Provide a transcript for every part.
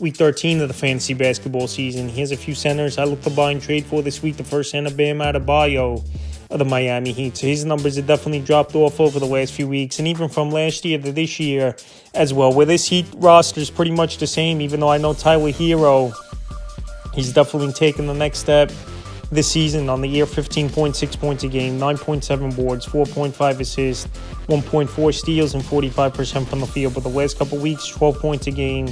Week 13 of the fantasy basketball season. Here's a few centers I look to buy and trade for this week. The first center, Bam Adebayo of the Miami Heat. So his numbers have definitely dropped off over the last few weeks, and even from last year to this year as well, where this Heat roster is pretty much the same, even though I know Tyler Hero, he's definitely taken the next step this season on the year. 15.6 points a game, 9.7 boards, 4.5 assists, 1.4 steals, and 45% from the field. But the last couple weeks, 12 points a game,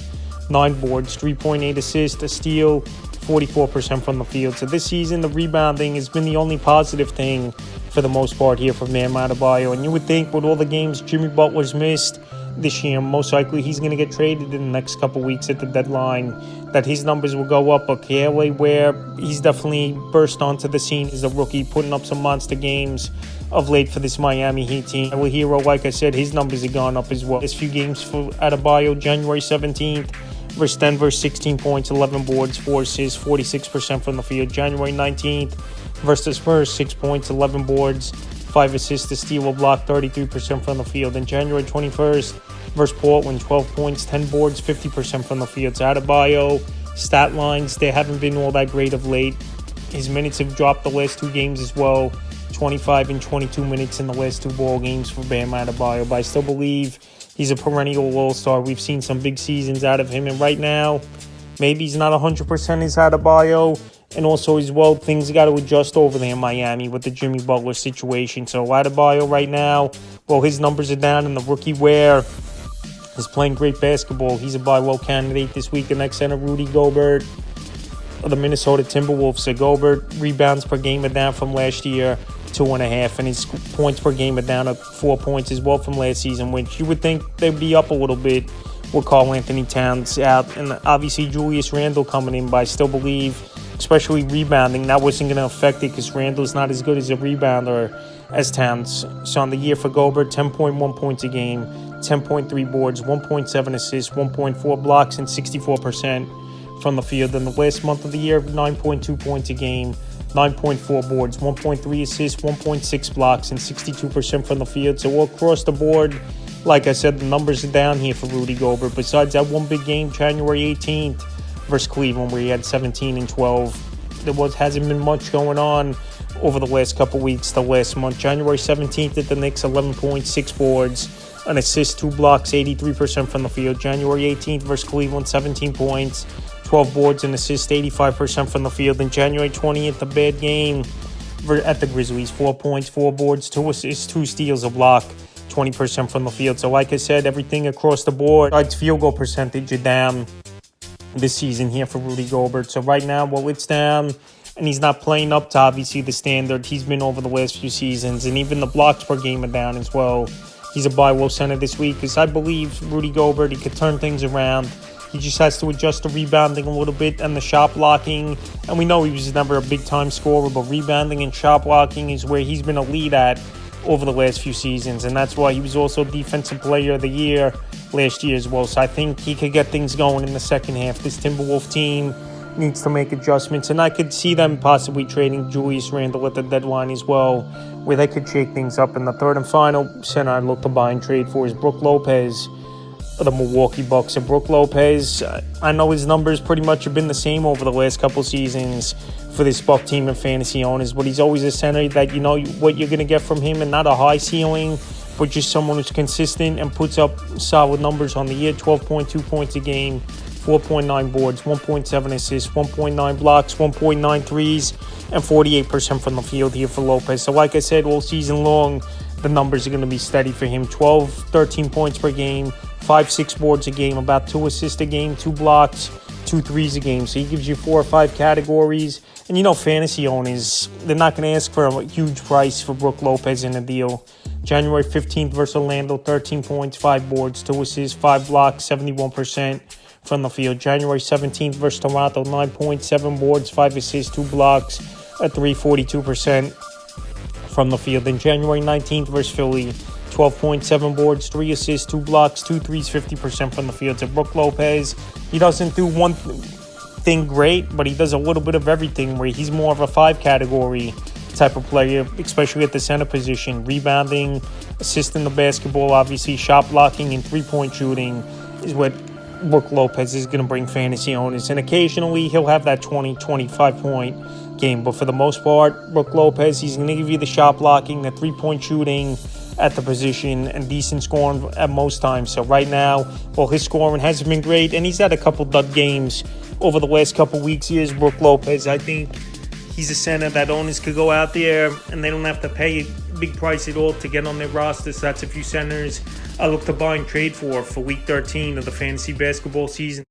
9 boards, 3.8 assists, a steal, 44% from the field. So this season, the rebounding has been the only positive thing for the most part here for Bam Adebayo. And you would think with all the games Jimmy Butler's missed this year, most likely he's going to get traded in the next couple weeks at the deadline, that his numbers will go up. But Kelly, where he's definitely burst onto the scene as a rookie, putting up some monster games of late for this Miami Heat team. Tyler Hero, like I said, his numbers have gone up as well. This few games for Adebayo: January 17th versus Denver, 16 points, 11 boards, 4 assists, 46% from the field. January 19th versus the Spurs, 6 points, 11 boards, 5 assists, a steal, a block, 33% from the field. And January 21st versus Portland, 12 points, 10 boards, 50% from the field. So Adebayo, stat lines, they haven't been all that great of late. His minutes have dropped the last 2 games as well. 25 and 22 minutes in the last 2 ball games for Bam Adebayo. But I still believe he's a perennial all-star. We've seen some big seasons out of him. And right now, maybe he's not 100% as Adebayo. And also as well, things got to adjust over there in Miami with the Jimmy Butler situation. So Adebayo right now, well, his numbers are down, and the rookie Ware is playing great basketball. He's a buy low candidate this week. The next center, Rudy Gobert of the Minnesota Timberwolves. So Gobert, rebounds per game are down from last year, 2.5, and his points per game are down to 4 points as well from last season, which you would think they'd be up a little bit with Karl-Anthony Towns out, and obviously Julius Randle coming in. But I still believe, especially rebounding, that wasn't going to affect it because Randle's not as good as a rebounder as Towns. So on the year for Gobert, 10.1 points a game, 10.3 boards, 1.7 assists, 1.4 blocks, and 64% from the field. In the last month of the year, 9.2 points a game, 9.4 boards, 1.3 assists, 1.6 blocks, and 62% from the field. So all across the board, like I said, the numbers are down here for Rudy Gobert. Besides that one big game, January 18th versus Cleveland, where he had 17 and 12. There hasn't been much going on over the last couple weeks, the last month. January 17th at the Knicks, 11.6 boards, an assist, 2 blocks, 83% from the field. January 18th versus Cleveland, 17 points, 12 boards, and assist, 85% from the field. And January 20th, a bad game at the Grizzlies, 4 points, 4 boards, 2 assists, 2 steals, a block, 20% from the field. So like I said, everything across the board, besides field goal percentage, are down this season here for Rudy Gobert. So right now, well, it's down, and he's not playing up to obviously the standard he's been over the last few seasons, and even the blocks per game are down as well. He's a buy low center this week because I believe Rudy Gobert, he could turn things around. He just has to adjust the rebounding a little bit and the shot blocking. And we know he was never a big-time scorer, but rebounding and shot blocking is where he's been a lead at over the last few seasons. And that's why he was also Defensive Player of the Year last year as well. So I think he could get things going in the second half. This Timberwolf team needs to make adjustments. And I could see them possibly trading Julius Randle at the deadline as well, where they could shake things up. In the third and final center I'd look to buy and trade for is Brook Lopez of the Milwaukee Bucks. And Brook Lopez, I know his numbers pretty much have been the same over the last couple seasons for this Buck team and fantasy owners, but he's always a center that you know what you're going to get from him, and not a high ceiling, but just someone who's consistent and puts up solid numbers on the year. 12.2 points a game, 4.9 boards, 1.7 assists, 1.9 blocks, 1.9 threes, and 48% from the field here for Lopez. So like I said, all season long, the numbers are going to be steady for him. 13 points per game, 5-6 boards a game, about 2 assists a game, 2 blocks, 2 threes a game. So he gives you 4 or 5 categories. And you know, fantasy owners, they're not going to ask for a huge price for Brook Lopez in a deal. January 15th versus Orlando, 13 points, 5 boards, 2 assists, 5 blocks, 71% from the field. January 17th versus Toronto, 9 points, 7 boards, 5 assists, 2 blocks, a 42% from the field. Then January 19th versus Philly, 12.7 boards, 3 assists, 2 blocks, 2 threes, 50% from the field. So Brook Lopez, he doesn't do one thing great, but he does a little bit of everything, where he's more of a 5 category type of player, especially at the center position. Rebounding, assisting the basketball, obviously shot blocking, and 3-point shooting is what Brook Lopez is going to bring fantasy owners. And occasionally he'll have that 20, 25-point game. But for the most part, Brook Lopez, he's going to give you the shot blocking, the three-point shooting at the position, and decent scoring at most times. So right now, well, his scoring hasn't been great, and he's had a couple dud games over the last couple weeks. Here's Brook Lopez. I think he's a center that owners could go out there and they don't have to pay a big price at all to get on their roster. So that's a few centers I look to buy and trade for Week 13 of the fantasy basketball season.